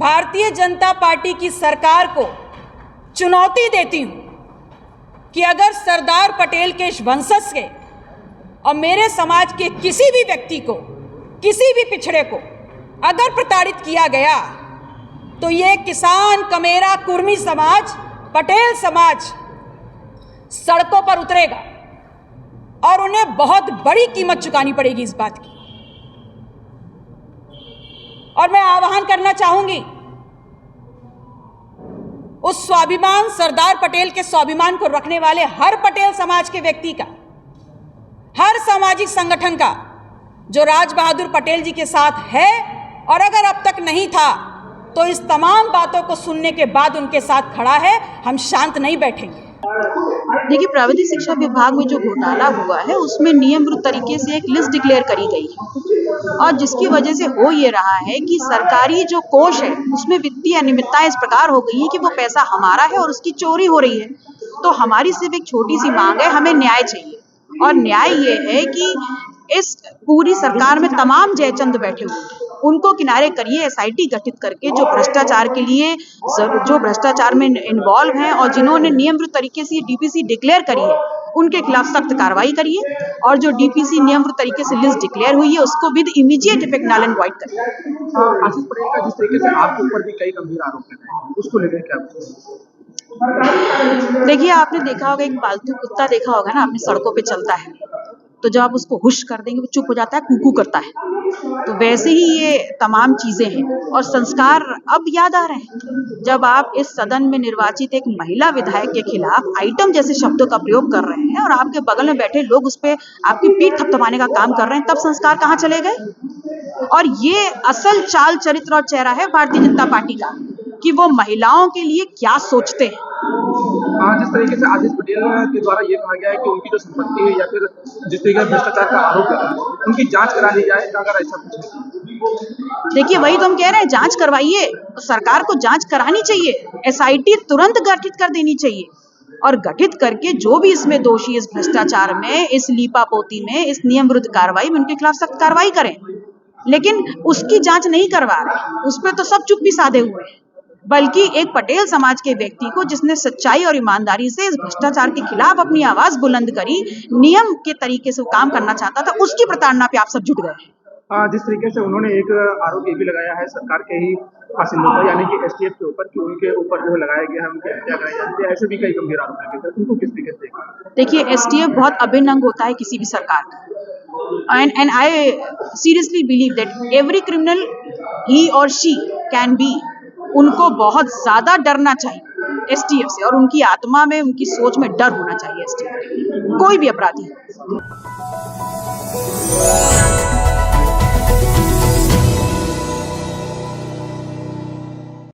Bharatiya Janata party की सरकार को चुनौती देती हूं कि अगर सरदार पटेल के वंशज के और मेरे समाज के किसी भी व्यक्ति को, किसी भी पिछड़े को अगर प्रताड़ित किया गया तो ये किसान, कमेरा, कुर्मी समाज, पटेल समाज सड़कों पर उतरेगा और उन्हें बहुत बड़ी कीमत चुकानी पड़ेगी इस बात की। और मैं आह्वान करना चाहूंगी उस स्वाभिमान, सरदार पटेल के स्वाभिमान को रखने वाले हर पटेल समाज के व्यक्ति का, हर सामाजिक संगठन का जो राज बहादुर पटेल जी के साथ है, और अगर अब तक नहीं था तो इस तमाम बातों को सुनने के बाद उनके साथ खड़ा है। हम शांत नहीं बैठेंगे। देखिए, प्राविधिक शिक्षा विभाग में जो घोटाला हुआ है उसमें नियमबद्ध तरीके से एक लिस्ट डिक्लेयर करी गई है, और जिसकी वजह से हो ये रहा है कि सरकारी जो कोष है उसमें वित्तीय अनियमितताएं इस प्रकार हो गई है कि वो पैसा हमारा है और उसकी चोरी हो रही है। तो हमारी सिर्फ एक छोटी सी मांग है, हमें न्याय चाहिए। और न्याय ये है कि इस पूरी सरकार में तमाम जयचंद बैठे हुए हैं, उनको किनारे करिए, एसआईटी गठित करके जो भ्रष्टाचार के लिए, जो भ्रष्टाचार में इन्वॉल्व हैं और जिन्होंने नियमबद्ध तरीके से डीपीसी डिक्लेयर करी है उनके खिलाफ सख्त कार्रवाई करिए, और जो डीपीसी नियमबद्ध तरीके से लिस्ट डिक्लेयर हुई है उसको with immediate effect null and void करिए। आशीष पटेल का जिस तरीके से आपके ऊपर भी कई गंभीर आरोप हैं, उसको लेकर क्या? देखिए, आपने देखा होगा एक पालतू कुत्ता देखा होगा ना, अपनी सड़कों पे चलता है, तो जब आप उसको हुश कर देंगे वो चुप हो जाता है, कूकू करता है। तो वैसे ही ये तमाम चीजें हैं, और संस्कार अब याद आ रहे हैं जब आप इस सदन में निर्वाचित एक महिला विधायक के खिलाफ आइटम जैसे शब्दों का प्रयोग कर रहे हैं और आपके बगल में बैठे लोग उस पे आपकी पीठ थपथपाने का काम कर रहे हैं, तब संस्कार कहाँ चले गए? और ये असल चाल, चरित्र और चेहरा है भारतीय जनता पार्टी का कि वो महिलाओं के लिए क्या सोचते हैं। जिस तरीके से आशीष पटेल के द्वारा ये कहा गया है कि उनकी जो संपत्ति है या फिर जिस तरीके से भ्रष्टाचार का आरोप है उनकी जांच करा ली जाए, अगर ऐसा कुछ है। देखिए, वही तो हम कह रहे हैं, जांच करवाइए। तो सरकार को जांच करानी चाहिए, एसआईटी तुरंत गठित कर देनी चाहिए, और गठित करके जो भी इसमें दोषी, इस भ्रष्टाचार में, इस लीपापोती में, इस नियम विरुद्ध कार्रवाई में, उनके खिलाफ सख्त कार्रवाई करें। लेकिन उसकी जांच नहीं करवा रहे, उस पर तो सब चुप्पी साधे हुए हैं। बल्कि एक पटेल समाज के व्यक्ति को जिसने सच्चाई और ईमानदारी से इस भ्रष्टाचार के खिलाफ अपनी आवाज बुलंद करी, नियम के तरीके से काम करना चाहता था, उसकी प्रताड़ना पे आप सब जुट गए। जिस तरीके से उन्होंने एक आरोप ये भी लगाया है सरकार के ही बासिंदों पर, यानी कि एसटीएफ के ऊपर, कि उनके ऊपर जो लगाया गया है उनकी हत्या कराई जाती है, ऐसे भी कई गंभीर आरोप लगे थे, उनको किस तरीके से? देखिए, एसटीएफ बहुत अभिन्न अंग होता है किसी भी सरकार का, and I seriously believe that every criminal he और शी कैन बी, उनको बहुत ज्यादा डरना चाहिए एसटीएफ से, और उनकी आत्मा में, उनकी सोच में डर होना चाहिए एसटीएफ, कोई भी अपराधी।